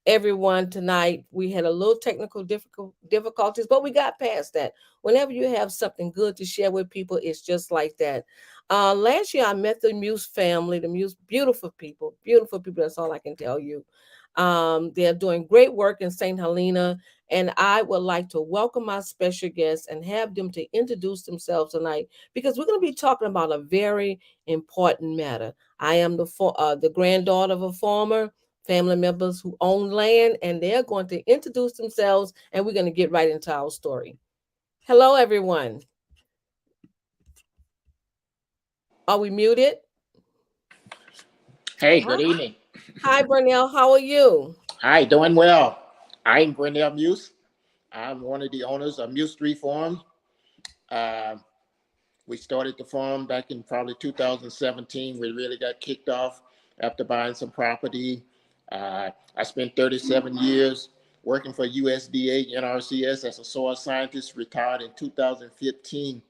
everyone tonight. We had a little technical difficulties, but we got past that. Whenever you have something good to share with people, it's just like that. Last year, I met the Muse family, the Muse, beautiful people, beautiful people. That's all I can tell you. They're doing great work in St. Helena, and I would like to welcome my special guests and have them to introduce themselves tonight because we're going to be talking about a very important matter. I am the granddaughter of a former family members who own land, and they're going to introduce themselves, and we're going to get right into our story. Hello, everyone. Are we muted? Hey, Hi, good evening. hi, Burnell. How are you? Hi, doing well. I'm Brunel Muse. I'm one of the owners of Muse 3 Farm. Uh, we started the farm back in probably 2017. We really got kicked off after buying some property. I spent 37 years working for USDA NRCS as a soil scientist, retired in 2015,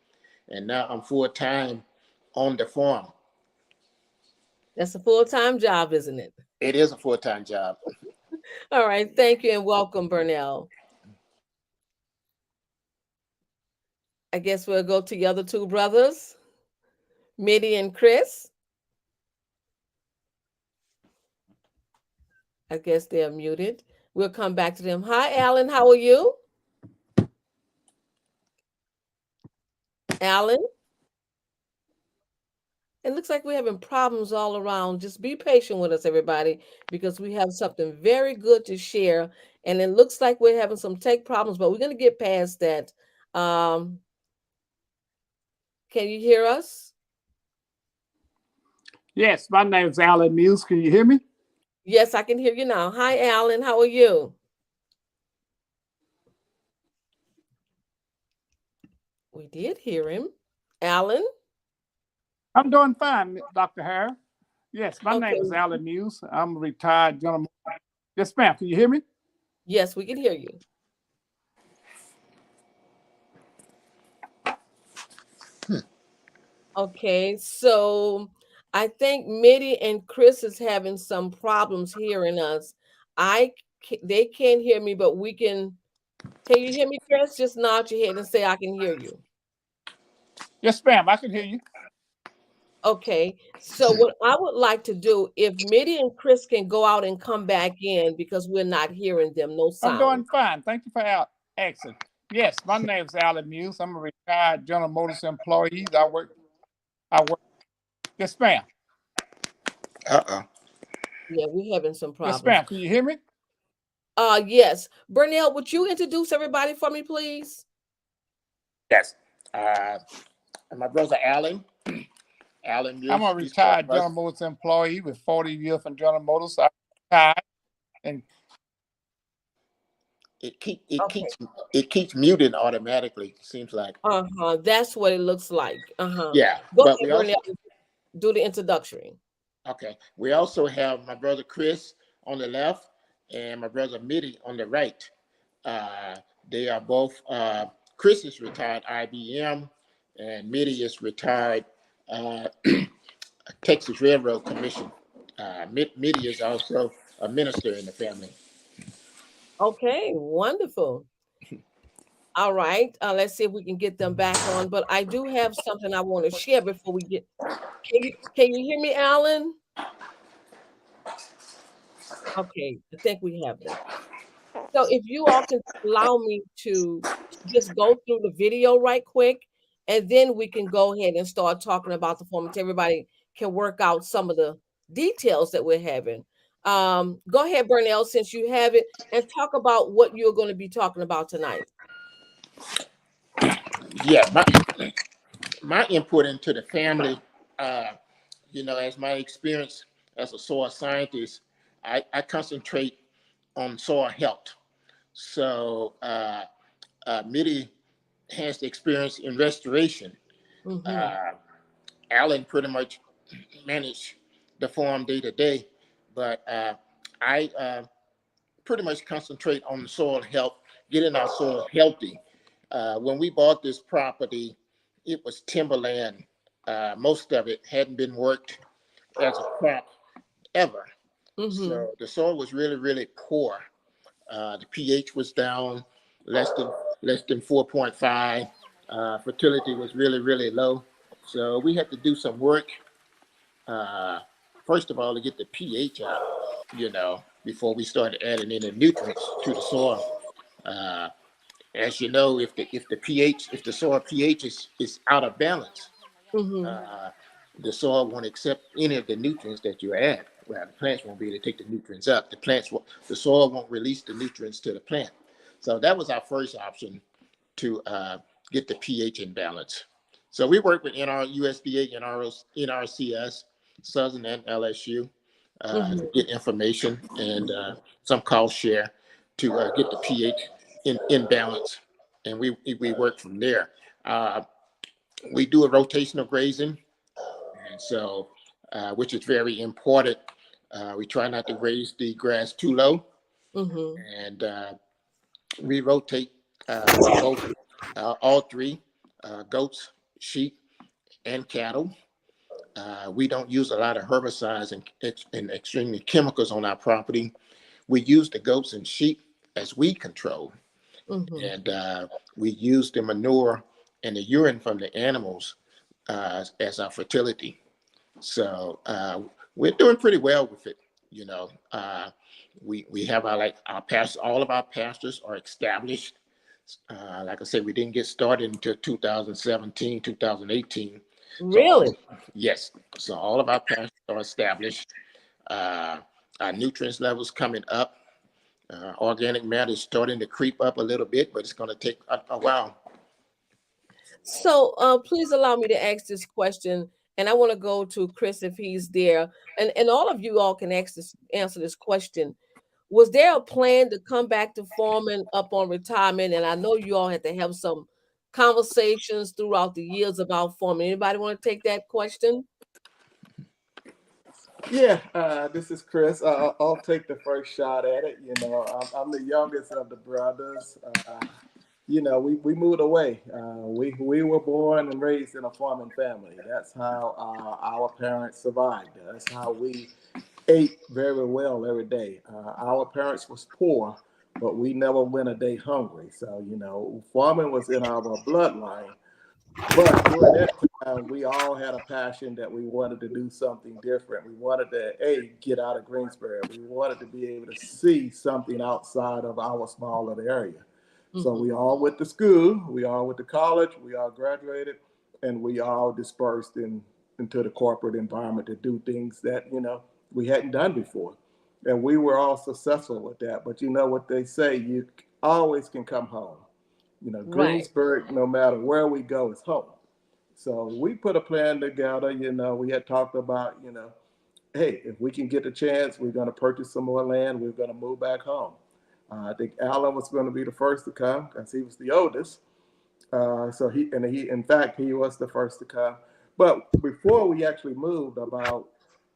and now I'm full time on the farm. That's a full-time job, isn't it? It is a full time job. All right. Thank you and welcome, Burnell. I guess we'll go to the other two brothers, Mitty and Chris. I guess they're muted. We'll come back to them. Hi, Alan. How are you? Alan? It looks like we're having problems all around. Just be patient with us, everybody, because we have something very good to share. And it looks like we're having some tech problems, but we're going to get past that. Um, can you hear us? Yes, my name is Alan Muse. Can you hear me? Yes, I can hear you now. Hi, Alan. How are you? We did hear him. Alan? I'm doing fine, Dr. Harris. Yes, my name is Okay. Alan Muse. I'm a retired gentleman. Yes, ma'am. Can you hear me? Yes, we can hear you. Okay, so I think Mitty and Chris is having some problems hearing us. They can't hear me, but we can. Can you hear me, Chris? Just nod your head and say I can hear you. Yes, ma'am. I can hear you. Okay. So what I would like to do, if Mitty and Chris can go out and come back in because we're not hearing them, no I'm sound. doing fine. Thank you for asking. Yes, my name is Alan Muse. I'm a retired General Motors employee. I work. Yes, ma'am. Uh-oh. Yeah, we're having some Yes, problems. ma'am. Can you hear me? Yes. Burnell, would you introduce everybody for me, please? Yes. Uh, my brother Alan. Alan I'm Muse. a retired General Motors employee with 40 years from General Motors. I retired and It keep it Okay. keeps it keeps muting automatically. Seems like. Uh-huh. That's what it looks like. Uh-huh. Yeah, Go but ahead, we also Burnell. Do the introduction. okay. We also have my brother Chris on the left and my brother Mitty on the right. Uh, they are both. Chris is retired IBM, and Mitty is retired uh, Texas Railroad Commission. Mitty is also a minister in the family. Okay, wonderful. All right. Let's see if we can get them back on. But I do have something I want to share before we get. Can you hear me, Alan? Okay, I think we have them. So if you all can allow me to just go through the video right quick, and then we can go ahead and start talking about the format. Everybody can work out some of the details that we're having. Go ahead, Burnell, since you have it, and talk about what you're going to be talking about tonight. Yeah, my input into the family. Uh, as my experience as a soil scientist, I concentrate on soil health. So Mitty has the experience in restoration. Mm-hmm. Uh, Alan pretty much manage the farm day to day, but I pretty much concentrate on the soil health, getting our soil healthy. When we bought this property, it was timberland. Most of it hadn't been worked as a crop ever. Mm-hmm. So the soil was really, really poor. The pH was down less than less than 4.5. Fertility was really, really low. So we had to do some work, uh, first of all, to get the pH out, before we started adding any nutrients to the soil. Uh, as you know, if the soil pH is out of balance, Mm-hmm. uh, the soil won't accept any of the nutrients that you add. Well, the plants won't be able to take the nutrients up. The soil won't release the nutrients to the plant. So that was our first option to get the pH in balance. So we work with USDA, NRCS, Southern, and LSU to Mm-hmm. get information and some cost share to get the pH in balance. And we work from there. Uh, we do a rotational grazing, and so which is very important. We try not to raise the grass too low, Mm-hmm. and we rotate both all three goats, sheep, and cattle. We don't use a lot of herbicides and extremely chemicals on our property. We use the goats and sheep as weed control, Mm-hmm. and we use the manure and the urine from the animals as our fertility. So we're doing pretty well with it. You know, we have our past. All of our pastors are established. Like I said, we didn't get started until 2017, 2018. So Really? yes, so all of our pastors are established. Uh, our nutrients levels coming up. Organic matter is starting to creep up a little bit, but it's going to take a while. So, please allow me to ask this question, and I want to go to Chris if he's there, and all of you all can answer this question. Was there a plan to come back to farming up on retirement? And I know you all had to have some conversations throughout the years about farming. Anybody want to take that question? Yeah, this is Chris. I'll take the first shot at it. I'm the youngest of the brothers. We moved away. We were born and raised in a farming family. That's how our parents survived. That's how we ate very well every day. Our parents was poor, but we never went a day hungry. So farming was in our bloodline. But during that time, we all had a passion that we wanted to do something different. We wanted to, get out of Greensboro. We wanted to be able to see something outside of our small little area. So Mm-hmm. we all went to school, we all went to college, we all graduated, and we all dispersed into the corporate environment to do things that, we hadn't done before. And we were all successful with that. But you know what they say, you always can come home. Right. Greensburg, no matter where we go, is home. So we put a plan together. We had talked about, hey, if we can get a chance, we're going to purchase some more land. We're going to move back home. I think Alan was going to be the first to come because he was the oldest. In fact, he was the first to come. But before we actually moved, about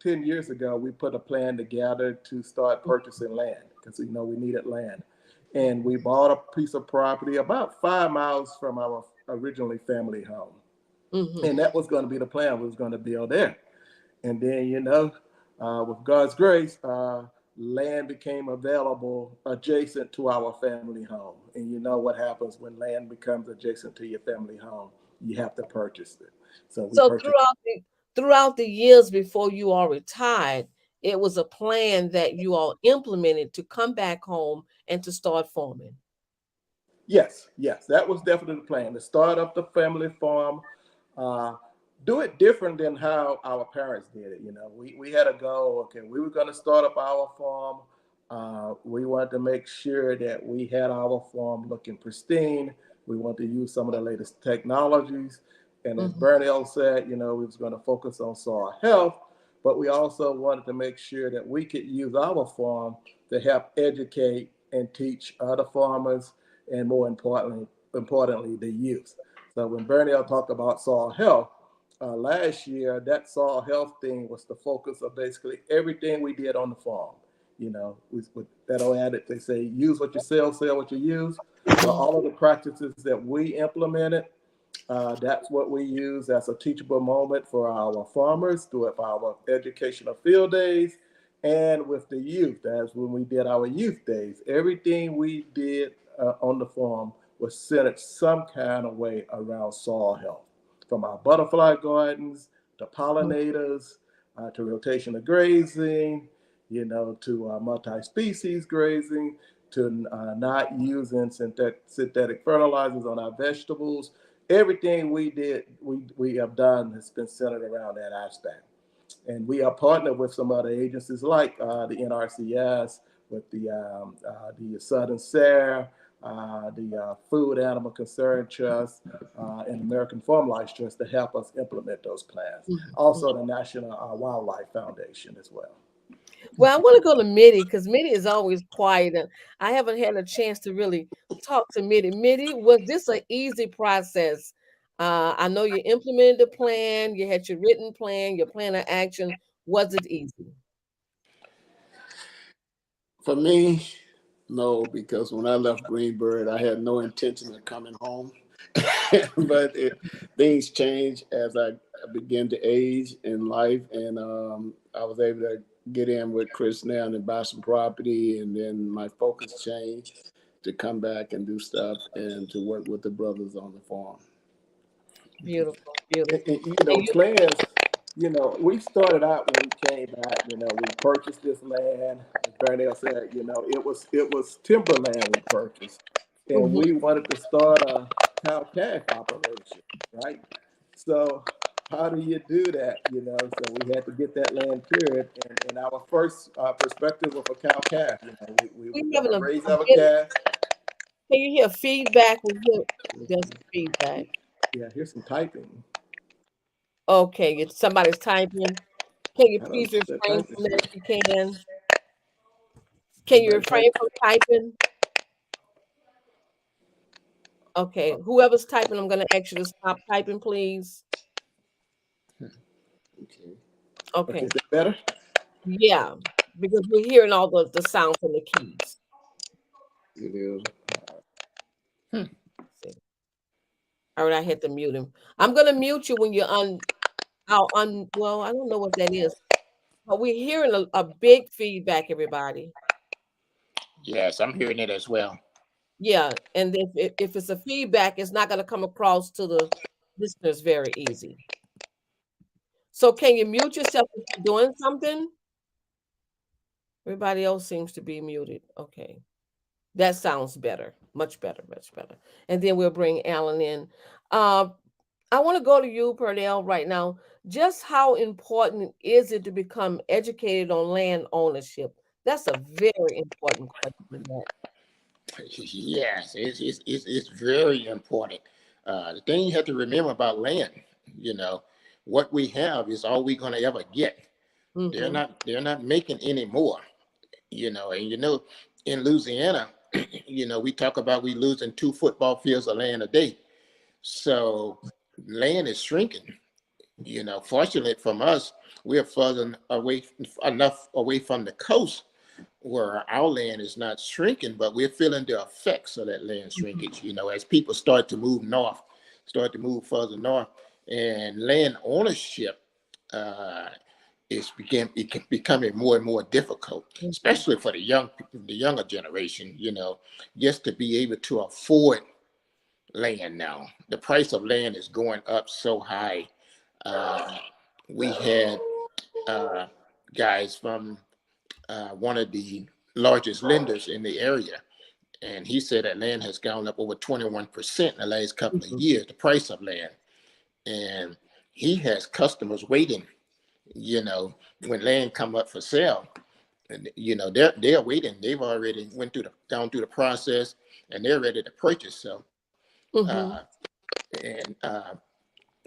10 years ago, we put a plan together to start purchasing land because we needed land, and we bought a piece of property about 5 miles from our originally family home, Mm-hmm. and that was going to be the plan. We was going to build there, and then with God's grace, land became available adjacent to our family home. And you know what happens when land becomes adjacent to your family home? You have to purchase it. So we So purchased. throughout the years before you all retired, it was a plan that you all implemented to come back home and to start farming. Yes, yes, that was definitely the plan to start up the family farm, uh, do it different than how our parents did it. We had a goal. Okay, we were going to start up our farm. We wanted to make sure that we had our farm looking pristine. We wanted to use some of the latest technologies. And as Mm-hmm. Bernell said, we was going to focus on soil health, but we also wanted to make sure that we could use our farm to help educate and teach other farmers and more importantly, the youth. So when Bernell talked about soil health last year, that soil health thing was the focus of basically everything we did on the farm. With that old adage, they say, use what you sell what you use. Well, all of the practices that we implemented, that's what we use as a teachable moment for our farmers through our educational field days and with the youth. That's when we did our youth days. Everything we did on the farm was centered some kind of way around soil health, from our butterfly gardens to pollinators to rotational grazing, to multi-species grazing, to not using synthetic fertilizers on our vegetables. Everything we did, we have done has been centered around that aspect. And we are partnered with some other agencies like the NRCS, with the Southern SARE, the Food Animal Concern Trust, and American Farm Life Trust to help us implement those plans. Mhm. Also, the National Wildlife Foundation as well. Well, I want to go to Mitty because Mitty is always quiet, and I haven't had a chance to really talk to Mitty. Mitty, was this an easy process? I know you implemented the plan, you had your written plan, your plan of action. Was it easy? For me, no, because when I left Greenbird, I had no intention of coming home. But things change as I begin to age in life, and I was able to get in with Chris now and buy some property, and then my focus changed to come back and do stuff and to work with the brothers on the farm. Beautiful, And, beautiful. And you, plans, we started out when we came back, we purchased this land. As Burnell said, it was timberland we purchased. And mhm. we wanted to start a cow calf operation, right? So how do you do that? So we had to get that land cleared. And our first perspective of a cow calf, we were We going having to a raise our bit. calf. Can you hear feedback? We hear there's feedback. Yeah, here's some typing. Okay, somebody's typing. Can you I don't please know that refrain typing. from that if you can? Can you Somebody refrain type. from typing? Okay, whoever's typing, I'm going to ask you to stop typing, please. Okay. Okay, Okay, is that better? yeah, because we're hearing all the sound from the keys. It is. See. All right, I had to mute him. I'm going to mute you when you're well, I don't know what that is, but we're hearing a big feedback, everybody. Yes, I'm hearing it as well. Yeah, and if it's a feedback, it's not going to come across to the listeners very easy. So can you mute yourself if you're doing something? Everybody else seems to be muted. Okay. That sounds better. Much better, much better. And then we'll bring Alan in. Uh, I want to go to you, Pernell, right now. Just how important is it to become educated on land ownership? That's a very important question. Yes, it's very important. The thing you have to remember about land, you know, what we have is all we're going to ever get. Mm-hmm. They're not making any more. And in Louisiana, we talk about we losing 2 football fields of land a day. So land is shrinking. Fortunately from us, we're further away enough away from the coast where our land is not shrinking, but we're feeling the effects of that land shrinkage. As people start to move north, start to move further north, and land ownership uh, becoming more and more difficult, Mm-hmm. especially for the younger generation. Just to be able to afford land now. The price of land is going up so high. Uh, we had uh, guys from one of the largest lenders in the area, and he said that land has gone up over 21% in the last couple of Mm-hmm. years, the price of land. And he has customers waiting, you know, when land come up for sale. And, they're waiting. They've already gone through the process, and they're ready to purchase. So, Mm-hmm. uh, and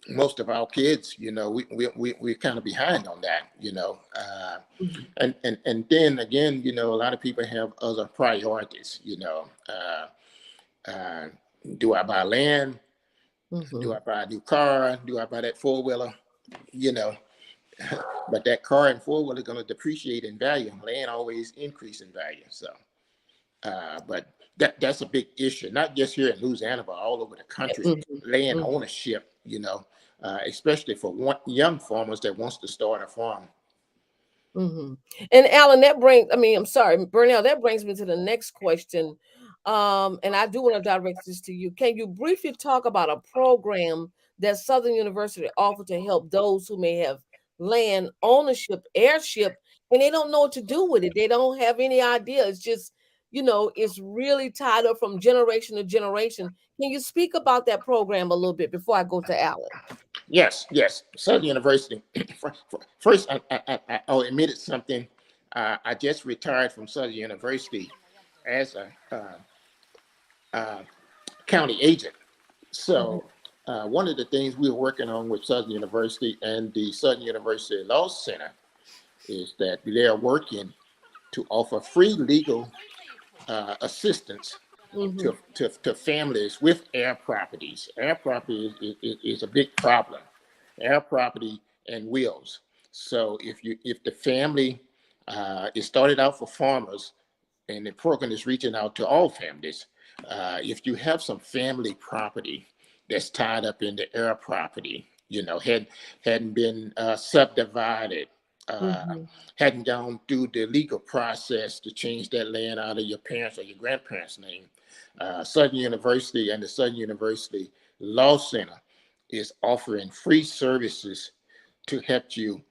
most of our kids, we're kind of behind on that, and then again, a lot of people have other priorities. Uh, do I buy land? Do Mm-hmm. I buy a new car? Do I buy that 4-wheeler? You know, but that car and 4-wheeler are going to depreciate in value. Land always increase in value. So, but that's a big issue, not just here in Louisiana, but all over the country. Land Mm-hmm. ownership, especially for young farmers that wants to start a farm. Hmm. And Alan, that brings, I mean, I'm sorry, Burnell, that brings me to the next question. And I do want to direct this to you. Can you briefly talk about a program that Southern University offered to help those who may have land ownership, airship, and they don't know what to do with it? They don't have any idea. It's just, it's really tied up from generation to generation. Can you speak about that program a little bit before I go to Alan? Yes, yes. Southern University. First, I'll admit it something. I just retired from Southern University as a uh, county agent. Mhm, So, one of the things we were working on with Southern University and the Southern University Law Center is that they're working to offer free legal assistance mhm, to families with air properties. Air property is a big problem. Air property and wills. So if the family it started out for farmers, and the program is reaching out to all families. If you have some family property that's tied up in the air property, hadn't been subdivided, uh, mhm. hadn't gone through the legal process to change that land out of your parents or your grandparents' name, Southern University and the Southern University Law Center is offering free services to help you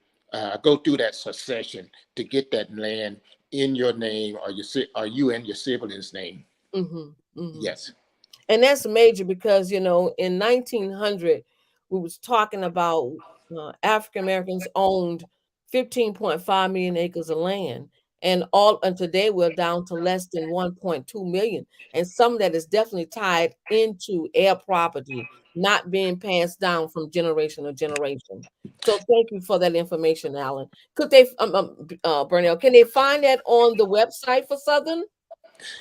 go through that succession to get that land in your name or you and your siblings' name. Mhm, mhm. Yes. And that's major because in 1900 we was talking about African Americans owned 15.5 million acres of land, and today we're down to less than 1.2 million, and some of that is definitely tied into air property not being passed down from generation to generation. So thank you for that information, Alan. Could they Burnell, can they find that on the website for Southern?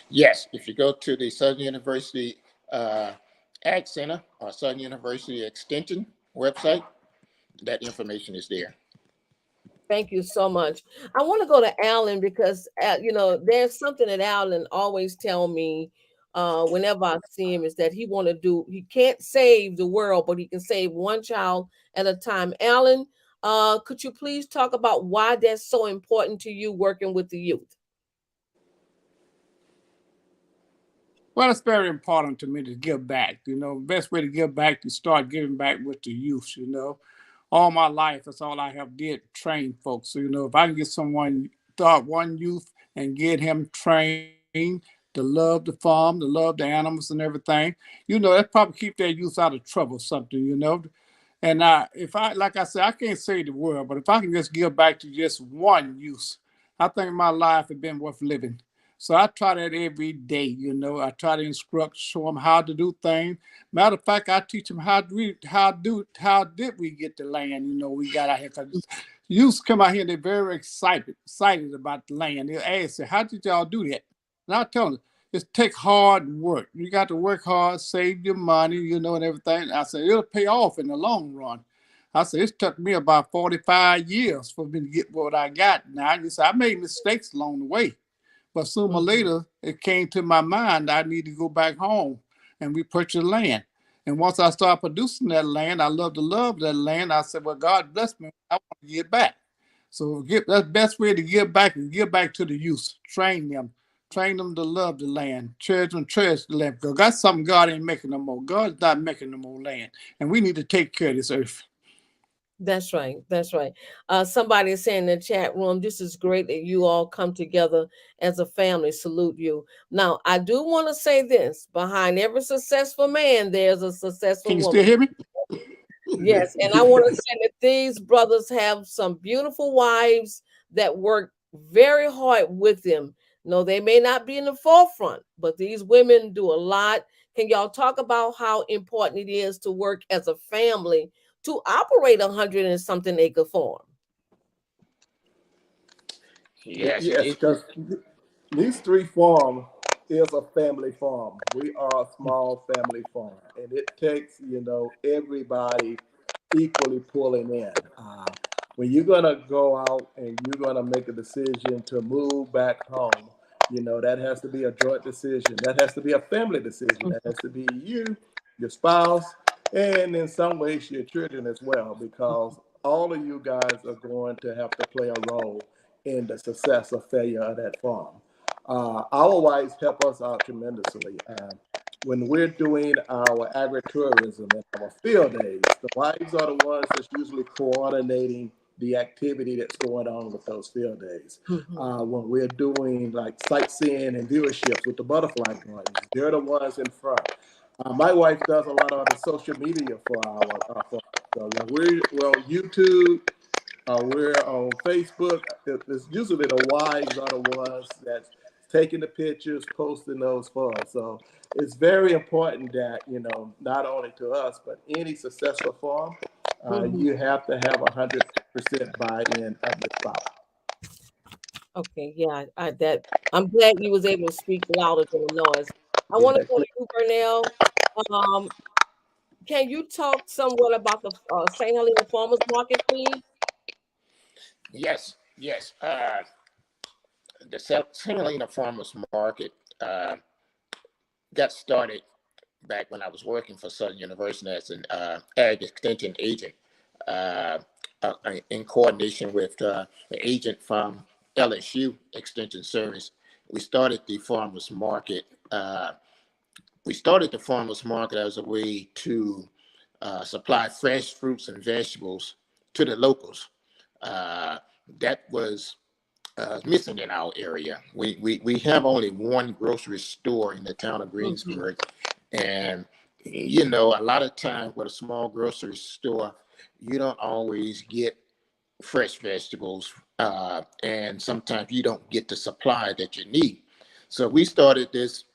Yes. If you go to the Southern University uh, Ag Center or Southern University Extension website, that information is there. Thank you so much. I want to go to Alan because there's something that Alan always tell me whenever I see him is that he can't save the world, but he can save one child at a time. Alan, could you please talk about why that's so important to you working with the youth? Well, it's very important to me to give back. Best way to give back is start giving back with the youth. All my life, that's all I have did train folks. So if I can get someone, start one youth and get him trained to love the farm, to love the animals and everything, that probably keep that youth out of trouble. Something. And if I, like I said, I can't save the world, but if I can just give back to just one youth, I think my life has been worth living. So I try that every day. I try to instruct, show them how to do things. Matter of fact, I teach them how did we get the land? We got out here because youth come out here and they're very excited about the land. They ask, how did y'all do that? And I tell them, it's take hard work. You got to work hard, save your money, and everything. I said, it'll pay off in the long run. I said, it took me about 45 years for me to get what I got now. I made mistakes along the way. But sooner or Mhm, later, it came to my mind I need to go back home and we purchase land. And once I started producing that land, I love that land. I said, well, God bless me. I want to give back. So that's the best way to give back is give back to the youth. Train them to love the land. Cherish the land. Because that's something God ain't making no more. God's not making no more land. And we need to take care of this earth. that's right. That's right. Somebody is saying in the chat room, this is great that you all come together as a family. Salute you. Now, I do want to say this: behind every successful man, there's a Can successful you still woman. hear me? Yes, and I want to say that these brothers have some beautiful wives that work very hard with them. No, they may not be in the forefront, but these women do a lot. Can y'all talk about how important it is to work as a family to operate 100 and something acre farm? Yes, Yes, because these three farm is a family farm. We are a small family farm, and it takes everybody equally pulling in. When you're gonna go out and you're gonna make a decision to move back home, that has to be a joint decision. That has to be a family decision. That has to be you, your spouse, and in some ways your children as well, because all of you guys are going to have to play a role in the success or failure of that farm. Our wives help us out tremendously. When we're doing our agritourism and our field days, the wives are the ones that's usually coordinating the activity that's going on with those field days. Mhm. When we're doing like sightseeing and viewerships with the butterfly gardens, they're the ones in front. My wife does a lot of the social media for our farm. So when we're on YouTube, we're on Facebook. It's usually the wives are the ones that's taking the pictures, posting those for us. So it's very important that, not only to us, but any successful farm, Mhm. you have to have 100% buy-in of your spouse. Okay, yeah, I'm glad you was able to speak louder than the noise. I want to Yeah. go to you, Burnell. Um, can you talk somewhat about the St. Helena Farmers Market, please? Yes, yes. The St. Helena Farmers Market got started back when I was working for Southern University as an ag extension agent, uh, in coordination with the agent from LSU Extension Service. We started the farmers market. We started the farmers market as a way to supply fresh fruits and vegetables to the locals. Uh, that was missing in our area. We have only one grocery store in the town of Mhm. Greensburg, and a lot of times with a small grocery store, you don't always get fresh vegetables, and sometimes you don't get the supply that you need. So we started this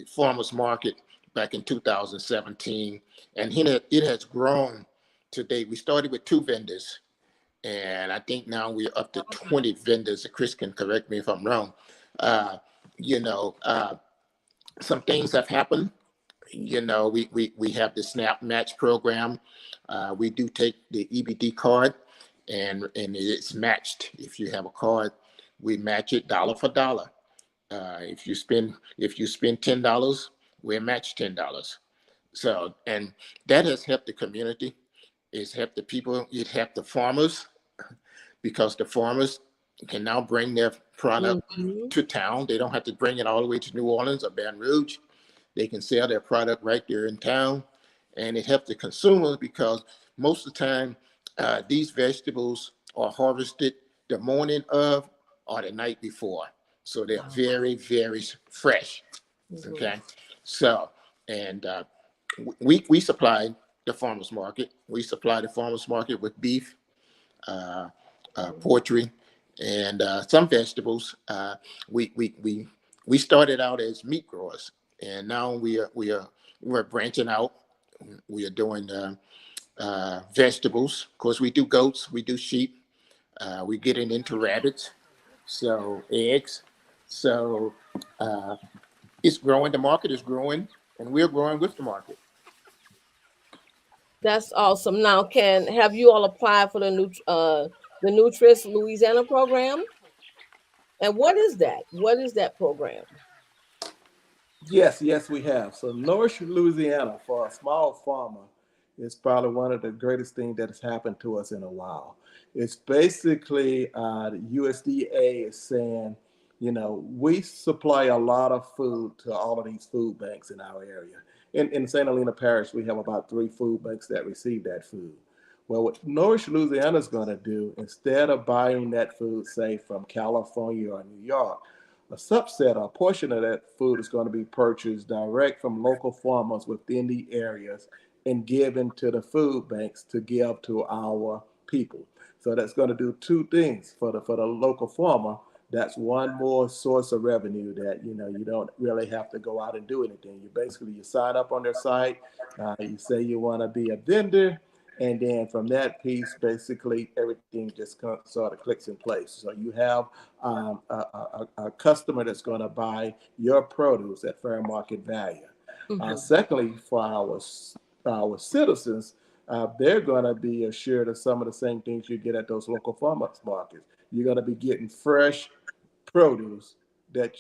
farmers market back in 2017, and it has grown today. We started with two vendors, and I think now we're up to 20 vendors. Chris can correct me if I'm wrong. Uh, you know, uh, some things have happened. We have the SNAP match program. We do take the EBD card, and it's matched. If you have a card, we match it dollar for dollar. If you spend $10, we match $10. So, and that has helped the community. It's helped the people. It helped the farmers because the farmers can now bring their product Mhm. to town. They don't have to bring it all the way to New Orleans or Baton Rouge. They can sell their product right there in town, and it helps the consumers because most of the time these vegetables are harvested the morning of or the night before, so they're Wow. very, very fresh. Mhm. Okay, so and we supply the farmers market. We supply the farmers market with beef, uh, poultry, and some vegetables. We started out as meat growers, and now we're branching out. We are doing vegetables. Of course, we do goats, we do sheep. We're getting into rabbits, so eggs. So it's growing. The market is growing, and we're growing with the market. That's awesome. Now, can have you all applied for the Nutris Louisiana program? And what is that? What is that program? Yes, yes, we have. So North Louisiana for a small farmer is probably one of the greatest things that has happened to us in a while. It's basically the USDA is saying, we supply a lot of food to all of these food banks in our area. In St. Helena Parish, we have about 3 food banks that receive that food. Well, what North Louisiana is going to do, instead of buying that food, say, from California or New York, a subset or a portion of that food is going to be purchased direct from local farmers within the areas and given to the food banks to give to our people. So that's going to do two things for the local farmer. That's one more source of revenue that you don't really have to go out and do anything. You sign up on their site, you say you want to be a vendor, and then from that piece, basically everything just sort of clicks in place. So you have a customer that's going to buy your produce at fair market value. Mhm. Secondly, for our citizens, they're going to be assured of some of the same things you get at those local farmers markets. You're going to be getting fresh produce that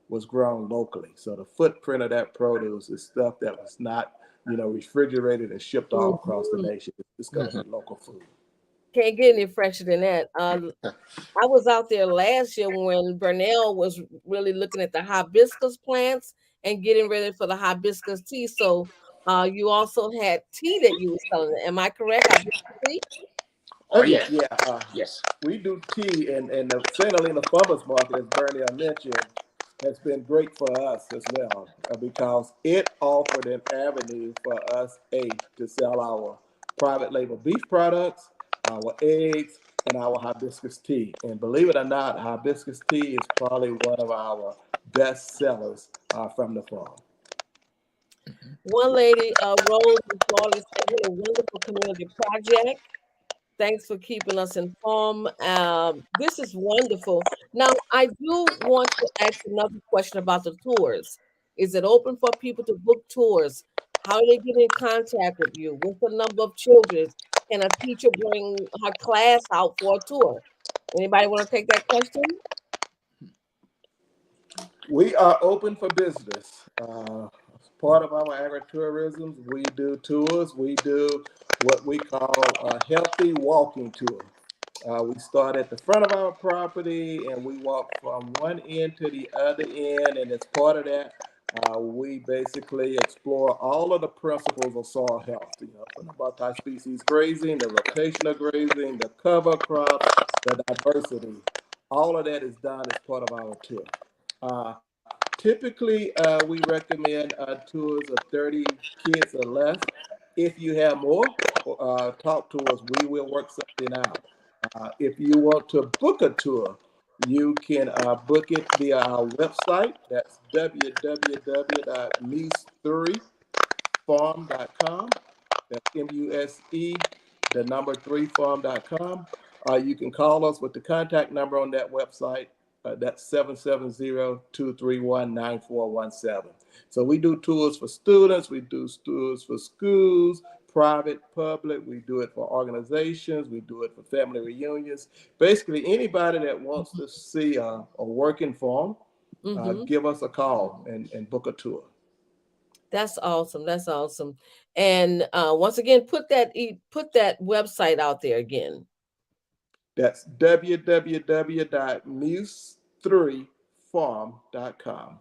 was grown locally. So the footprint of that produce is stuff that was not refrigerated and shipped all across the Mhm. nation. It's going to Mhm. be local food. Can't get any fresher than that. I was out there last year when Burnell was really looking at the hibiscus plants and getting ready for the hibiscus tea. So you also had tea that you were selling. Am I correct? Hibiscus tea? Oh Yeah, yeah, yeah. yes. We do tea, and the St. Helena Farmers Market, as Bernie mentioned, has been great for us as well because it offered an avenue for us, to sell our private label beef products, our eggs, and our hibiscus tea. And believe it or not, hibiscus tea is probably one of our best sellers from the farm. One lady, Rose in Florida, said, "What a wonderful community project. Thanks for keeping us informed. This is wonderful. Now, I do want to ask another question about the tours. Is it open for people to book tours? How do they get in contact with you? What's the number of children? Can a teacher bring her class out for a tour? Anybody want to take that question? We are open for business. As part of our agritourism, we do tours. We do what we call a healthy walking tour. We start at the front of our property and we walk from one end to the other end. And as part of that, we basically explore all of the principles of soil health, from the multi-species grazing, the rotational grazing, the cover crops, the diversity. All of that is done as part of our tour. Typically, we recommend tours of 30 kids or less. If you have more, talk to us. We will work something out. If you want to book a tour, you can book it via our website. That's www.muse3farm.com. That's MUSE, the number three farm.com. You can call us with the contact number on that website. That's 770-231-9417. So we do tours for students, we do tours for schools, private, public, we do it for organizations, we do it for family reunions. Basically, anybody that wants to see a working farm, Mm-hmm. give us a call and book a tour. That's awesome. That's awesome. And once again, put that website out there again. That's www.muse3farm.com.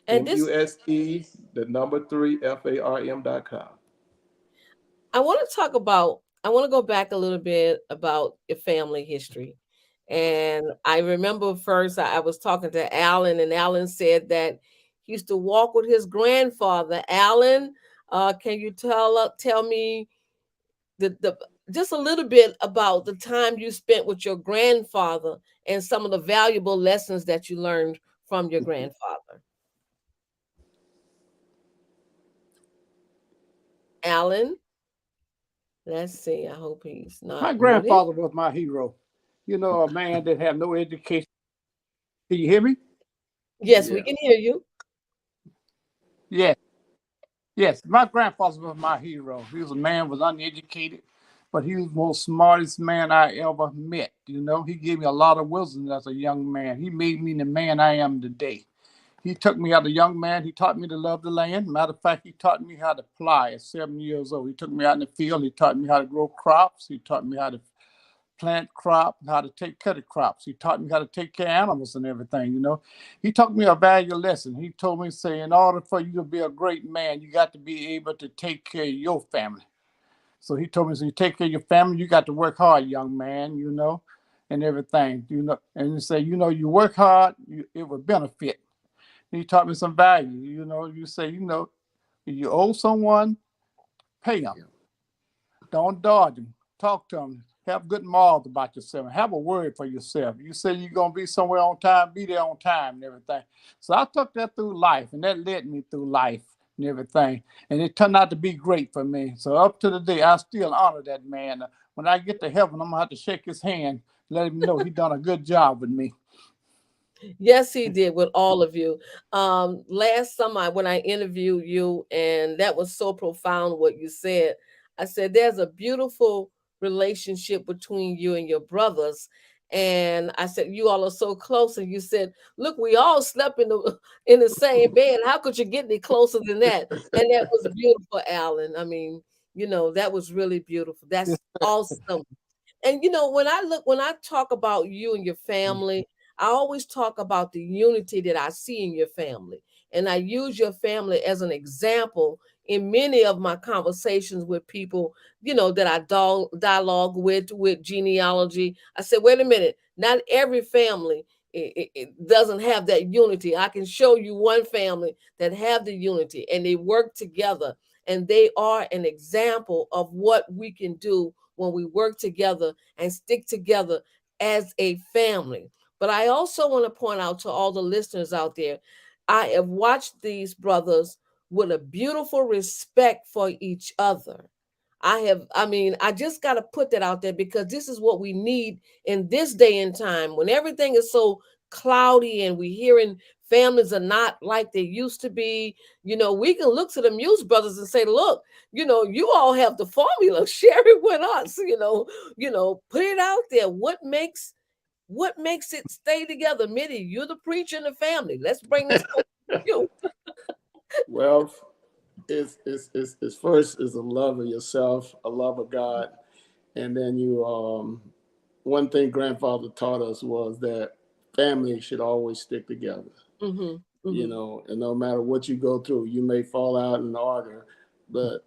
And this MUSE, the number three, FARM.com. I want to go back a little bit about your family history. And I remember first I was talking to Alan, and Alan said that he used to walk with his grandfather. Alan, can you tell me the just a little bit about the time you spent with your grandfather and some of the valuable lessons that you learned from your grandfather? Alan, let's see. I hope he's My not muted. grandfather was my hero. You know, a man that had no education. Can you hear me? Yes, we Yeah. can hear you. Yes. Yes. My grandfather was my hero. He was a man was uneducated, but he was the most smartest man I ever met. You know, he gave me a lot of wisdom as a young man. He made me the man I am today. He took me as a young man. He taught me to love the land. Matter of fact, he taught me how to ply at 7 years old. He took me out in the field. He taught me how to grow crops. He taught me how to plant crop, how to take care of crops. He taught me how to take care of animals and everything, you know. He taught me a valuable lesson. He told me, say, in order for you to be a great man, you got to be able to take care of your family. So he told me, so you take care of your family, you got to work hard, young man, you know, and everything, you know. And he said, you know, you work hard, it will benefit. He taught me some value, you know. You say, you know, if you owe someone, pay them. Yeah. Don't dodge them. Talk to them. Have good morals about yourself. Have a word for yourself. You say you're gonna be somewhere on time, be there on time and everything. So I took that through life, and that led me through life and everything. And it turned out to be great for me. So up to the day, I still honor that man. When I get to heaven, I'm gonna have to shake his hand, let him know he done a good job with me. Yes, he did with all of you. Last summer when I interviewed you, and that was so profound what you said. I said there's a beautiful relationship between you and your brothers. And I said, you all are so close. And you said, look, we all slept in the in the same bed. How could you get any closer than that? And that was beautiful, Alan. I mean, that was really beautiful. That's awesome. And when I talk about you and your family, I always talk about the unity that I see in your family. And I use your family as an example in many of my conversations with people, that I dialogue with genealogy. I said, wait a minute, not every family it doesn't have that unity. I can show you one family that have the unity and they work together, and they are an example of what we can do when we work together and stick together as a family. But I also want to point out to all the listeners out there, I have watched these brothers with a beautiful respect for each other. I just got to put that out there because this is what we need in this day and time when everything is so cloudy and we hearing families are not like they used to be. We can look to the Muse brothers and say, look, you all have the formula. Share it with us. Put it out there. What makes it stay together? Mitty, you're the preacher in the family. Let's bring this to you. Well, it's first is a love of yourself, a love of God, and then you one thing grandfather taught us was that family should always stick together. Mm-hmm. You Mm-hmm. know, and no matter what you go through, you may fall out and argue, but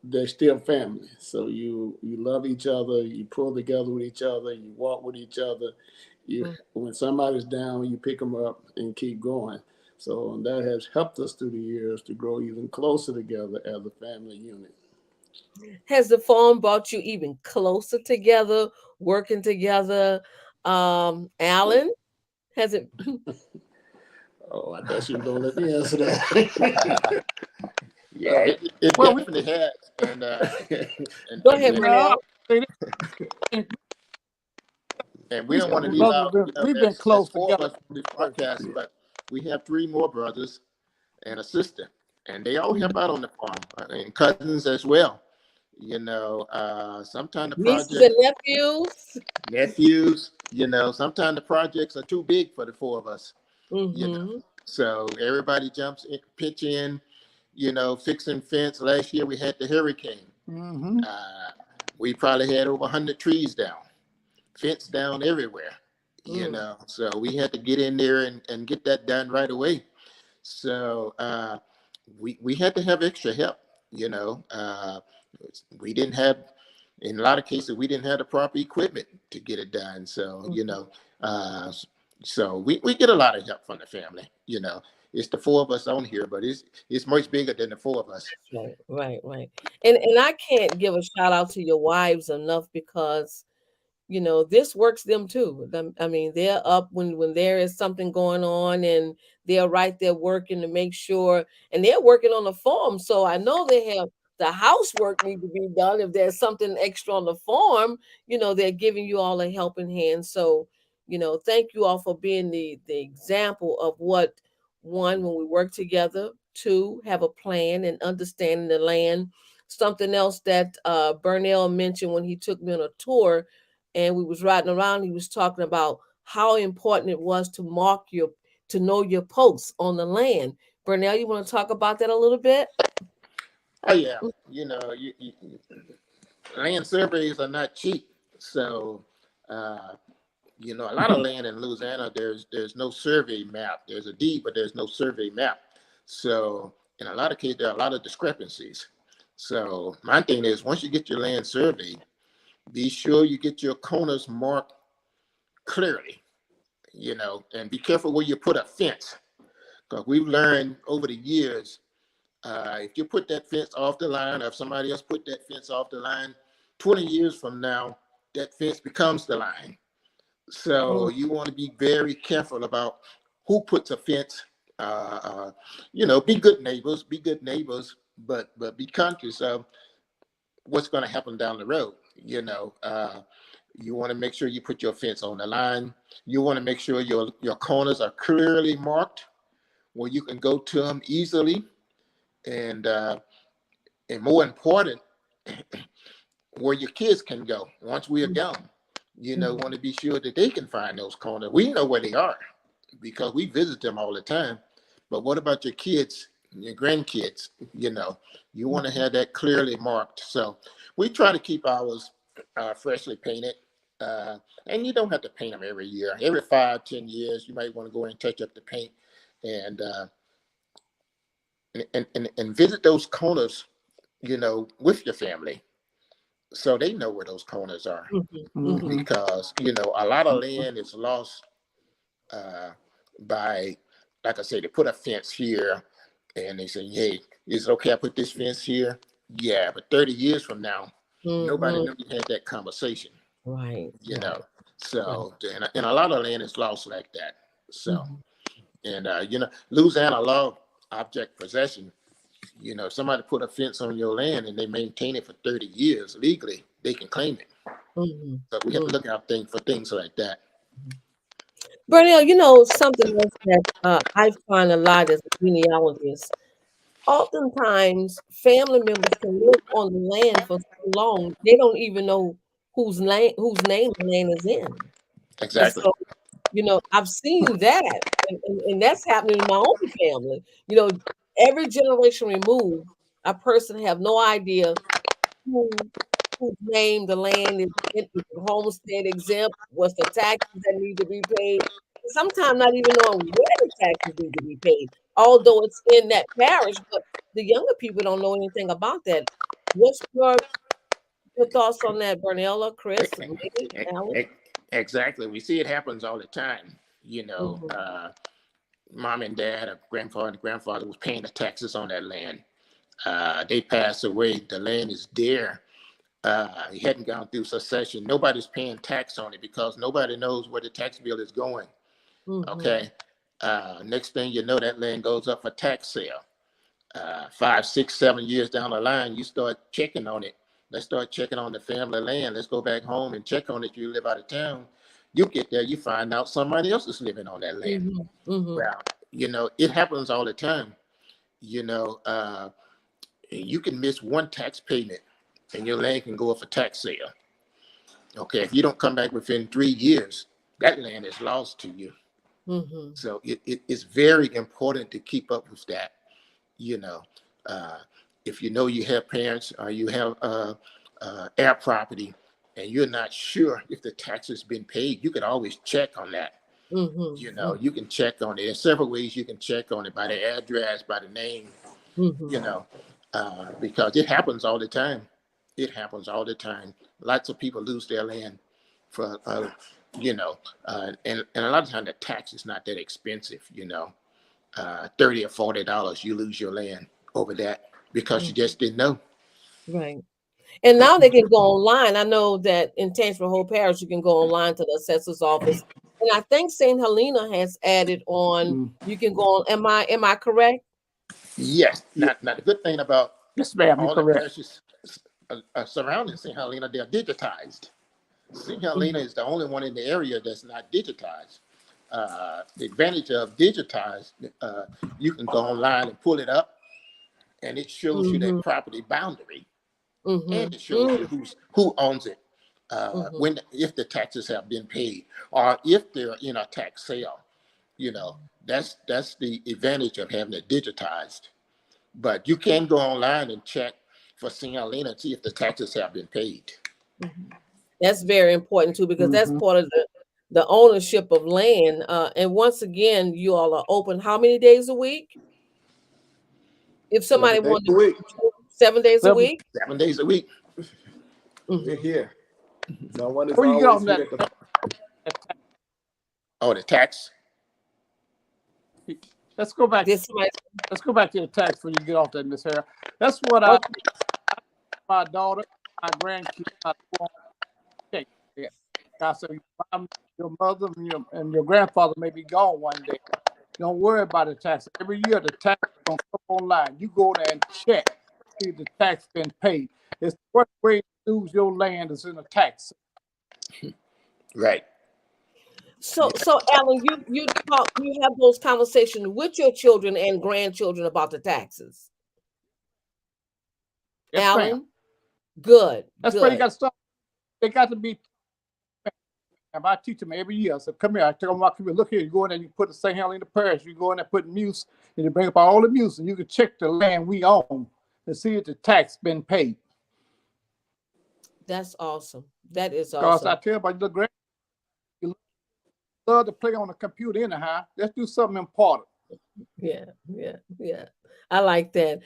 they're still family. So you love each other, you pull together with each other, you walk with each other. You When somebody's down, you pick them up and keep going. So that has helped us through the years to grow even closer together as a family unit. Has the farm brought you even closer together, working together? Alan, has it? Oh, I thought you were gonna let me answer that. Yeah, it Well, we definitely has. And Go and ahead, and, no, Burnell. say this, and we we don't want to leave brothers out, been, we've been there's close four of together. us on this podcast, but we have three more brothers and a sister, and they all help out on the farm, and cousins as well. Sometimes the Nieces project and nephews. nephews, sometimes the projects are too big for the four of us, you know. Mm-hmm. So everybody jumps in, pitch in, fixing fence. Last year we had the hurricane. Mm-hmm. Uh, we probably had over 100 trees down, fence down everywhere, Mm. So we had to get in there and get that done right away. So we had to have extra help, you know. We didn't have, in a lot of cases, we didn't have the proper equipment to get it done. So, uh, so we get a lot of help from the family, It's the four of us on here, but it's much bigger than the four of us. Right, right, right. And I can't give a shout out to your wives enough because this works them too. I mean, they're up when there is something going on, and they're right there working to make sure, and they're working on the farm. So I know they have the housework need to be done. If there's something extra on the farm, they're giving you all a helping hand. So, thank you all for being the example of what, one, when we work together, two, have a plan and understanding the land. Something else that Burnell mentioned when he took me on a tour and we was riding around, he was talking about how important it was to know your posts on the land. Burnell, you want to talk about that a little bit? Oh yeah, land surveys are not cheap. So, uh, a lot of land in Louisiana, there's no survey map. There's a deed, but there's no survey map. So in a lot of cases, there are a lot of discrepancies. So my thing is, once you get your land surveyed, be sure you get your corners marked clearly, and be careful where you put a fence. Because we've learned over the years, if you put that fence off the line, or if somebody else put that fence off the line, 20 years from now, that fence becomes the line. So Mm, you want to be very careful about who puts a fence. Be good neighbors, but be conscious of what's going to happen down the road. You want to make sure you put your fence on the line. You want to make sure your corners are clearly marked where you can go to them easily, and more important, where your kids can go once we are gone. Want to be sure that they can find those corners. We know where they are because we visit them all the time. But what about your kids, your grandkids? You want to have that clearly marked. So we try to keep ours freshly painted. And you don't have to paint them every year. Every 5, 10 years, you might want to go and touch up the paint and and visit those corners, with your family, so they know where those corners are. Because a lot of land is lost uh, by, like I say, they put a fence here, and they say, "Hey, is it okay I put this fence here?" Yeah, but 30 years from now, nobody knew you had that conversation. Right. you Right. know. So, and a lot of land is lost like that. So, Mhm. and Louisiana law, object possession. If somebody put a fence on your land and they maintain it for 30 years legally, they can claim it. Mhm. So we have to look out for things like that. Burnell, something else that I find a lot as a genealogist. Oftentimes, family members can live on the land for so long they don't even know whose name the land is in. And Exactly. so, I've seen that, and that's happening in my own family. You know, every generation removed, a person have no idea who whose name the land is in, is the homestead exempt, what's the taxes that need to be paid. Sometimes not even knowing where the taxes need to be paid, although it's in that parish, but the younger people don't know anything about that. What's your thoughts on that, Bernella, E- Chris, Nate, e- Alan? e- Exactly. We see it happens all the time. Hmm. Mom and dad, or grandfather and grandfather was paying the taxes on that land. They passed away. The land is there. He hadn't gone through succession. Nobody's paying tax on it because nobody knows where the tax bill is going. Hmm. Okay. Next thing you know, that land goes up for tax sale. 5, 6, 7 years down the line, you start checking on it. Let's start checking on the family land. Let's go back home and check on it. If you live out of town, you get there, you find out somebody else is living on that land. Hmm. Hmm. Well, it happens all the time. You know, uh, you can miss one tax payment and your land can go up for tax sale. Okay, if you don't come back within 3 years, that land is lost to you. Hmm. So it is very important to keep up with that. you know, uh, if you have parents or you have air property and you're not sure if the tax has been paid, you can always check on that. Hmm. You can check on it. There's several ways you can check on it: by the address, by the name, Hmm. you know, because it happens all the time. It happens all the time. Lots of people lose their land for, and a lot of times the tax is not that expensive, 30 or $40, you lose your land over that because you Hmm. just didn't know. Right. And now they can go online. I know that in Tangipahoa Whole Parish, you can go online to the assessor's office. And I think St. Helena has added on, Mm. you can go on. Am I correct? Yes. Yeah. Now the good thing about Yes, ma'am, you're all the correct. parishes surrounding St. Helena, they're digitized. St. Helena Mhm. is the only one in the area that's not digitized. The advantage of digitized, you can go online and pull it up, and it shows you that Mhm. property boundary, and Mhm. it shows you Mhm. who owns it, Mhm. when if the taxes have been paid, or if they're in a tax sale. That's the advantage of having it digitized. But you can go online and check for St. Helena and see if the taxes have been paid. Mhm. That's very important too, because that's Mm-hmm. part of the ownership of land. And once again, you all are open how many days a week? If somebody 7 days wanted a to week. 7 days a Seven. week? 7 days a week. We're Mhm. here. Someone is Before you get always on here that, at the. that Oh, the tax. let's go back. Did somebody? Let's go back to the tax before you get off that, Miss Harris. That's what Okay. my daughter, my grandkids, I want to check. Yeah. I said, your mother and your grandfather may be gone one day. Don't worry about the tax. Every year the tax is gonna come online. You go there and check, see if the tax been paid. It's the worst way to lose your land is in a tax. Right. Yeah. So Alan, you have those conversations with your children and grandchildren about the taxes. Yes, ma'am. Alan, good, That's where you got good. to start. They got to be. I teach them every year. I said, come here. I tell them, come here. Look here. You go in there, you put the St. Helena Parish. You go in there, put Muse, and you bring up all the Muse, and you can check the land we own and see if the tax been paid. That's awesome. That is Because I awesome. tell my little grand, you love to play on the computer anyhow. Let's do something important. Yeah, yeah, yeah. I like that.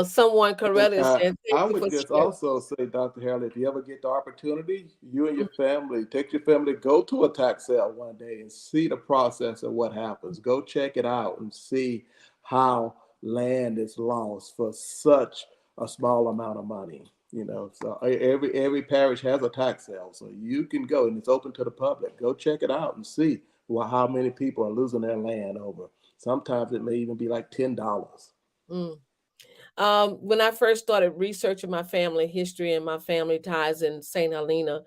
Someone And Coretta is saying, thank I you for would just sharing. also say, Dr. Harley, if you ever get the opportunity, you and your family, take your family, go to a tax sale one day and see the process of what happens. Go check it out and see how land is lost for such a small amount of money. You know, so every parish has a tax sale, so you can go and it's open to the public. Go check it out and see well how many people are losing their land over. Sometimes it may even be like $10. Mm. When I first started researching my family history and my family ties in St. Helena,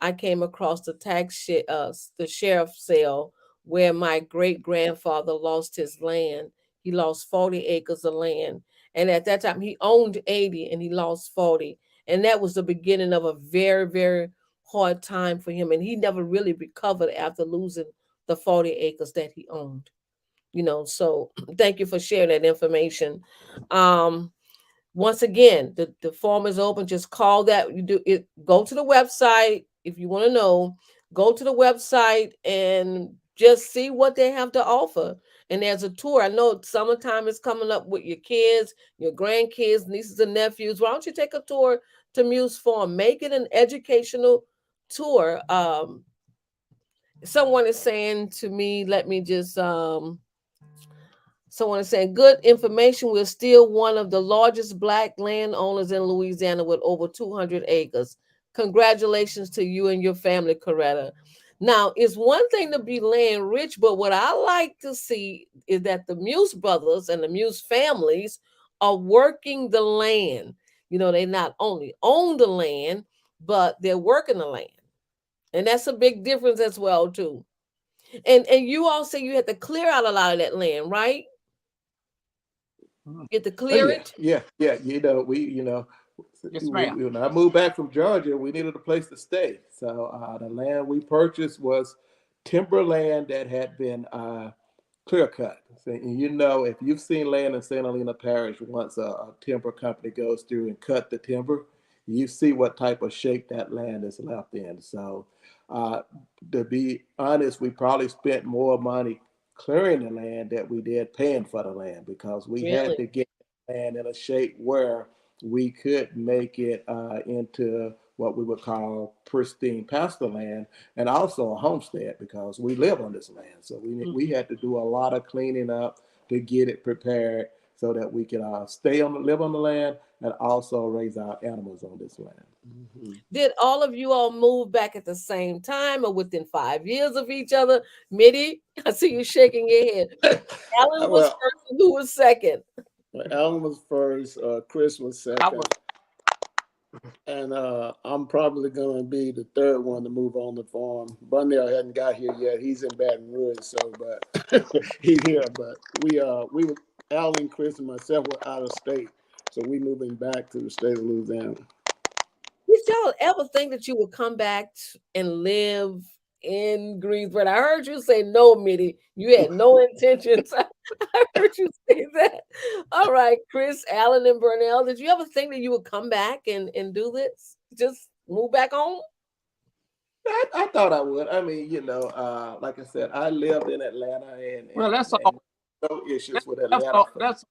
I came across the sheriff sale where my great grandfather lost his land. He lost 40 acres of land, and at that time he owned 80 and he lost 40, and that was the beginning of a very very hard time for him. And he never really recovered after losing the 40 acres that he owned. So thank you for sharing that information. Um, Once again, the form is open. Just call that. You do it. Go to the website if you want to know. Go to the website and just see what they have to offer. And there's a tour. I know summertime is coming up with your kids, your grandkids, nieces and nephews. Why don't you take a tour to Muse Farm? Make it an educational tour. Someone is saying to me, let me just Someone is saying good information. We're still one of the largest black landowners in Louisiana with over 200 acres. Congratulations to you and your family, Coretta. Now, it's one thing to be land rich, but what I like to see is that the Muse brothers and the Muse families are working the land. They not only own the land, but they're working the land. And that's a big difference as well, too. And you all say you had to clear out a lot of that land, right? Mm. You had to Oh clear yeah, it. yeah, yeah. Yes, ma'am. when I moved back from Georgia, we needed a place to stay. So the land we purchased was timberland that had been clear cut. So, if you've seen land in St. Helena Parish, once a timber company goes through and cut the timber, you see what type of shape that land is left in. So, uh, to be honest, we probably spent more money clearing the land that we did paying for the land because we had Really? to get land in a shape where we could make it into what we would call pristine pasture land and also a homestead because we live on this land. So we Mhm. had to do a lot of cleaning up to get it prepared so that we could live on the land and also raise our animals on this land. Mhm. Did all of you all move back at the same time or within 5 years of each other? Mitty, I see you shaking your head. Alan was Well, first and who was second? Alan was first, Chris was I was second, and I'm probably going to be the third one to move on the farm. Bunnell hadn't got here yet. He's in Baton Rouge, so but he's here. But we were Alan, Chris, and myself were out of state, so we moving back to the state of Louisiana. Did y'all ever think that you would come back and live in Greensboro? I heard you say no, Mitty. You had no intentions. I heard you say that. All right, Chris, Alan, and Burnell, did you ever think that you would come back and do this? Just move back home? I thought I would. I mean, like I said, I lived in Atlanta and well. and and no issues with That's Atlanta. all. That's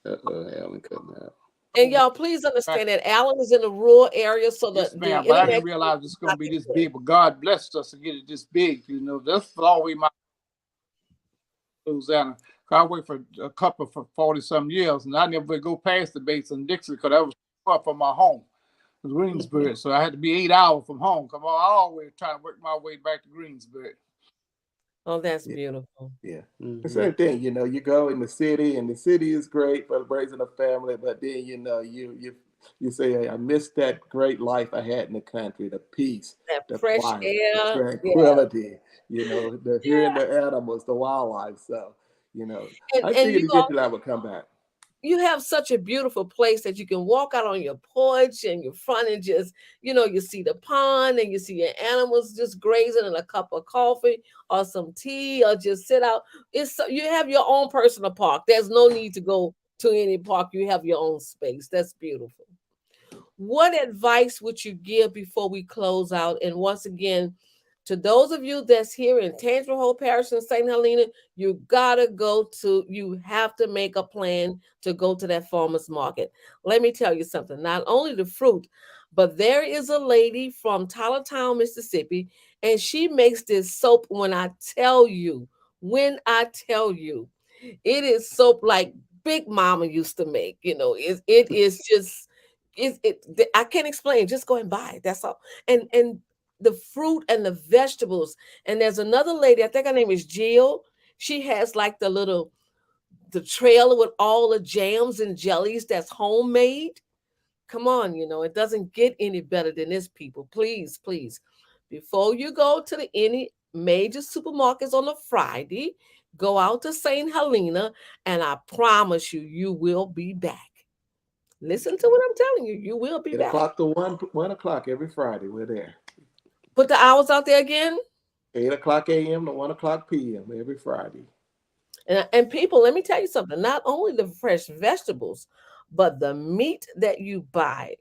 that, Alan cutting out. And y'all, please back. understand that Alan is in a rural area, so Yes, the ma'am. But I didn't internet realize it's not going to be as this good. big. But God blessed us to get it this big. That's always my Louisiana. I worked for a couple for 40 some years, and I never would go past the base in Dixie because that was far from my home. It was Greensburg, so I had to be 8 hours from home. Come on, I always try to work my way back to Greensburg. Oh, that's Yeah, beautiful. yeah. The Hmm. same thing, you go in the city, and the city is great for raising a family, but then you say, hey, I miss that great life I had in the country, the peace, That the fresh quiet, the air. Yeah. tranquility, the hearing Yeah. the animals, the wildlife. So, you know, I And figured eventually I would come back. you have such a beautiful place that you can walk out on your porch and your front and just, you see the pond and you see your animals just grazing and a cup of coffee or some tea or just sit out. You have your own personal park. There's no need to go to any park. You have your own space. That's beautiful. What advice would you give before we close out? And once again, to those of you that's here in Tangier Hole Parish and St. Helena, you have to make a plan to go to that farmer's market. Let me tell you something, not only the fruit, but there is a lady from Tylertown, Mississippi, and she makes this soap when I tell you, it is soap like Big Mama used to make. It is just I can't explain. Just go and buy it. That's all. And the fruit and the vegetables. And there's another lady. I think her name is Jill. She has like the trailer with all the jams and jellies that's homemade. Come on, it doesn't get any better than this, people. Please, please, before you go to any major supermarkets on a Friday, go out to St. Helena, and I promise you, you will be back. Listen to what I'm telling you. You will be 8 back. o'clock to 1 o'clock every Friday. We're there. Put the hours out there again. 8 o'clock a.m. to 1 o'clock p.m. every Friday. And people, let me tell you something. Not only the fresh vegetables, but the meat that you buy.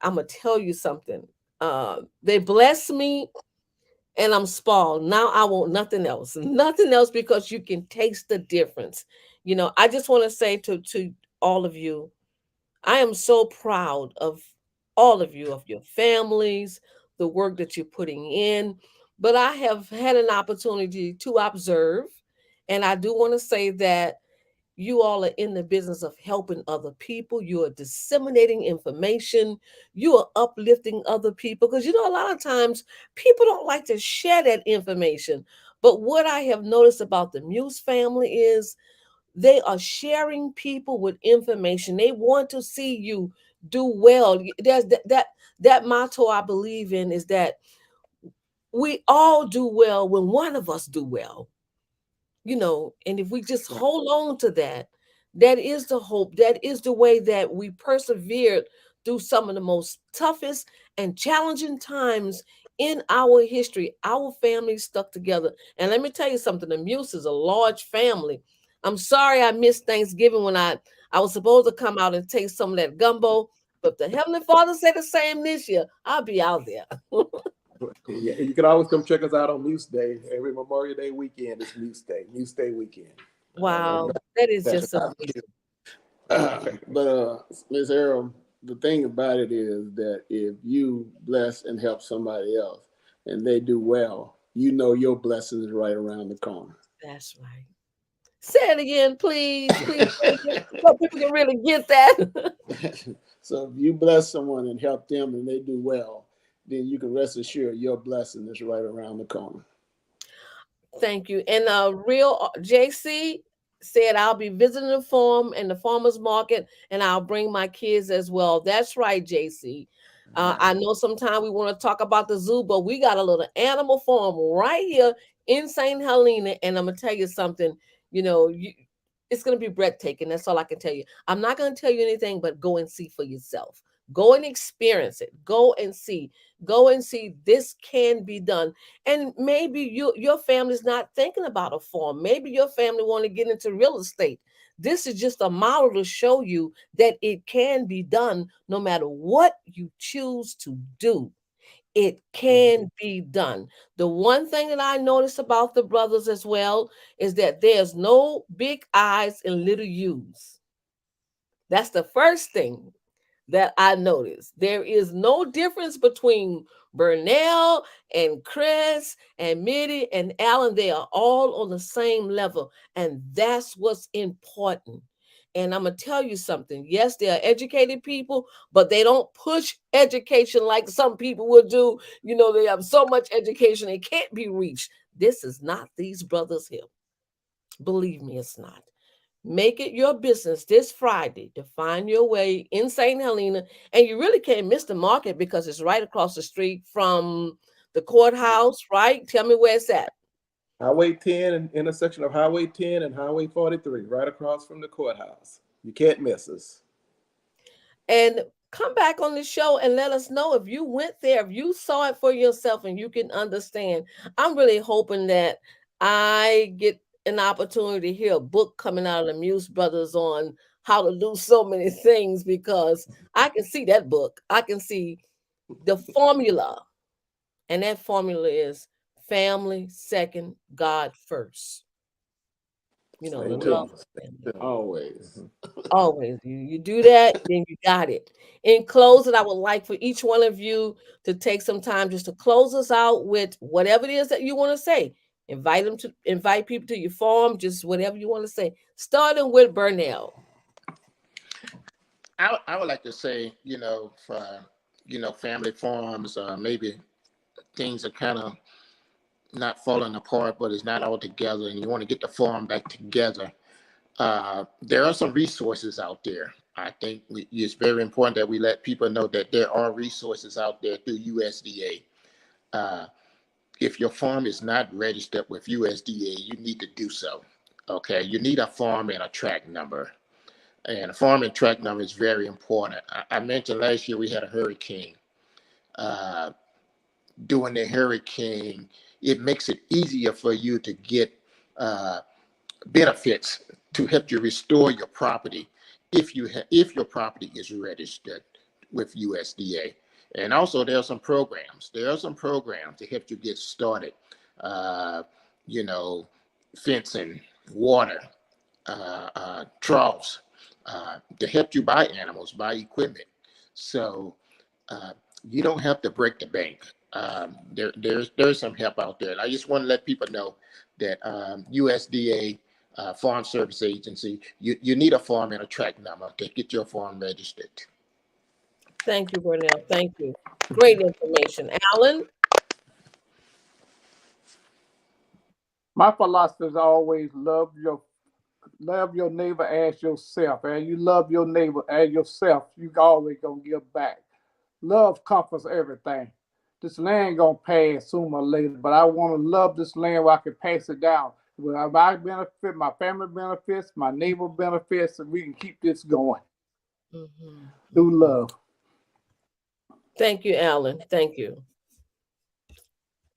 I'm gonna tell you something. They bless me, and I'm spoiled. Now I want nothing else. Nothing else, because you can taste the difference. I just want to say to all of you, I am so proud of all of you, of your families, the work that you're putting in. But I have had an opportunity to observe, and I do want to say that you all are in the business of helping other people. You are disseminating information. You are uplifting other people, because a lot of times people don't like to share that information. But what I have noticed about the Muse family is they are sharing people with information. They want to see you do well. There's that motto I believe in, is that we all do well when one of us do well. And if we just hold on to that, that is the hope. That is the way that we persevered through some of the most toughest and challenging times in our history. Our family stuck together. And let me tell you something, the Muse is a large family. I'm sorry I missed Thanksgiving when I was supposed to come out and taste some of that gumbo. But the Heavenly Father said the same this year. I'll be out there. Yeah, and you can always come check us out on Muse Day. Every Memorial Day weekend is Muse Day. Muse Day weekend. Wow, that is That's just right. amazing. But Ms. Errol, the thing about it is that if you bless and help somebody else and they do well, you know your blessing is right around the corner. That's right. Say it again, please. Please say it again so people can really get that. So if you bless someone and help them and they do well, then you can rest assured your blessing is right around the corner. Thank you. And real JC said I'll be visiting the farm and the farmers market, and I'll bring my kids as well. That's right, JC. I know sometimes we want to talk about the zoo, but we got a little animal farm right here in St. Helena. And I'm gonna tell you something, it's gonna be breathtaking. That's all I can tell you. I'm not gonna tell you anything, but go and see for yourself. Go and experience it. Go and see. Go and see this can be done. And maybe your family's not thinking about a farm. Maybe your family want to get into real estate. This is just a model to show you that it can be done no matter what you choose to do. It can be done. The one thing that I noticed about the brothers as well is that there's no big I's and little U's. That's the first thing that I noticed. There is no difference between Burnell and Chris and Mitty and Alan. They are all on the same level. And that's what's important. And I'm going to tell you something. Yes, they are educated people, but they don't push education like some people will do. They have so much education, it can't be reached. This is not these brothers here. Believe me, it's not. Make it your business this Friday to find your way in St. Helena. And you really can't miss the market because it's right across the street from the courthouse, right? Tell me where it's at. Highway 10 and intersection of Highway 10 and Highway 43, right across from the courthouse. You can't miss us. And come back on the show and let us know if you went there, if you saw it for yourself and you can understand. I'm really hoping that I get an opportunity to hear a book coming out of the Muse Brothers on how to do so many things because I can see that book. I can see the formula, and that formula is family second, God first. You know, Stay the Always, love tuned. of family. Stay tuned. always. Mhm. Always. You do that, then you got it. In closing, I would like for each one of you to take some time just to close us out with whatever it is that you want to say. Invite people to your farm, just whatever you want to say. Starting with Burnell. I would like to say, for family farms, maybe things are kind of not falling apart, but it's not all together, and you want to get the farm back together. There are some resources out there. I think it's very important that we let people know that there are resources out there through USDA. If your farm is not registered with USDA, you need to do so. Okay, you need a farm and a track number. And a farm and track number is very important. I mentioned last year we had a hurricane. Uh, During the hurricane, it makes it easier for you to get uh, benefits to help you restore your property if your property is registered with USDA. And also, there are some programs. There are some programs to help you get started. Uh, you know, fencing, water, troughs, to help you buy animals, buy equipment. So uh, you don't have to break the bank. There's some help out there. And I just want to let people know that USDA Farm Service Agency, you need a farm and a track number to get your farm registered. Thank you, Burnell. Thank you. Great information. Alan? My philosophy is always love your neighbor as yourself. And you love your neighbor as yourself, you always gonna give back. Love comforts everything. This land gonna pass sooner or later, but I want to love this land where I can pass it down. Where I benefit, my family benefits, my neighbor benefits, and we can keep this going Mhm. through love. Thank you, Alan. Thank you.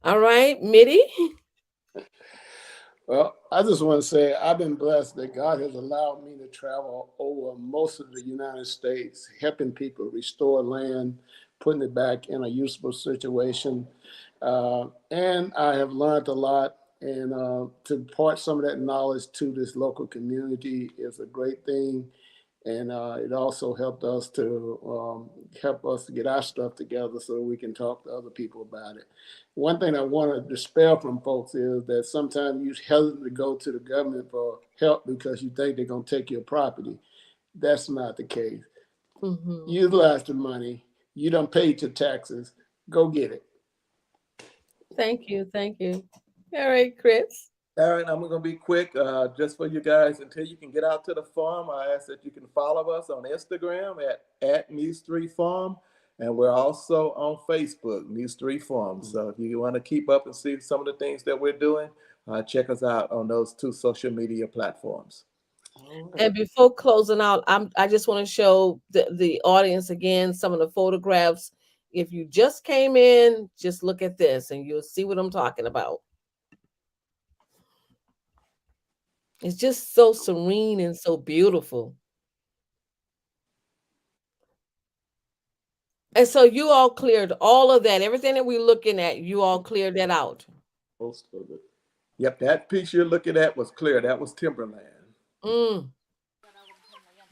All right, Mitty? Well, I just want to say I've been blessed that God has allowed me to travel over most of the United States, helping people restore land, putting it back in a usable situation. And I have learned a lot. And to impart some of that knowledge to this local community is a great thing. And it also help us to get our stuff together so we can talk to other people about it. One thing I want to dispel from folks is that sometimes you hesitate to go to the government for help because you think they're going to take your property. That's not the case. Mhm. Utilize the money. You don't pay your taxes. Go get it. Thank you. Thank you. All right, Chris. All right, I'm gonna be quick. Just for you guys, until you can get out to the farm, I ask that you can follow us on Instagram at Muse3Farm, and we're also on Facebook, Muse3Farm. So if you want to keep up and see some of the things that we're doing, check us out on those two social media platforms. All right. And before closing out, I just want to show the audience again some of the photographs. If you just came in, just look at this and you'll see what I'm talking about. It's just so serene and so beautiful. And so you all cleared all of that, everything that we're looking at, you all cleared that out. Most of it. Yep, that piece you're looking at was clear. That was timberland. Mm,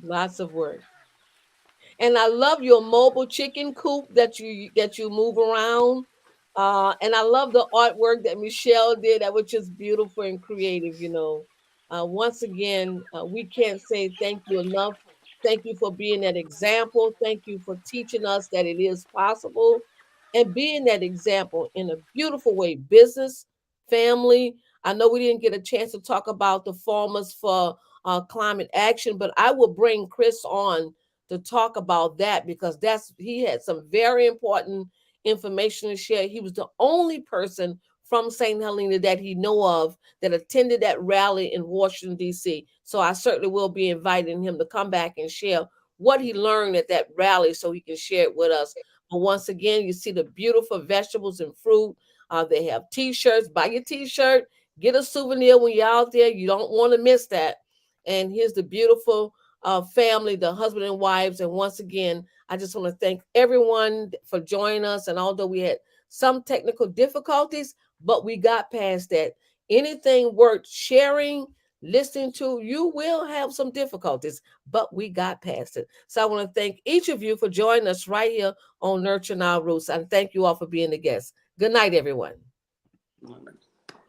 lots of work. And I love your mobile chicken coop that you move around. And I love the artwork that Michelle did, that was just beautiful and creative. Once again, we can't say thank you enough. Thank you for being that example. Thank you for teaching us that it is possible and being that example in a beautiful way. Business, family. I know we didn't get a chance to talk about the farmers for climate action, but I will bring Chris on to talk about that because he had some very important information to share. He was the only person from St. Helena that he know of that attended that rally in Washington, D.C. So I certainly will be inviting him to come back and share what he learned at that rally so he can share it with us. But once again, you see the beautiful vegetables and fruit. They have T-shirts. Buy your T-shirt. Get a souvenir when you're out there. You don't want to miss that. And here's the beautiful family, the husband and wives. And once again, I just want to thank everyone for joining us. And although we had some technical difficulties, but we got past that. Anything worth sharing, listening to, you will have some difficulties, but we got past it. So I want to thank each of you for joining us right here on Nurturing Our Roots. And thank you all for being the guests. Good night, everyone.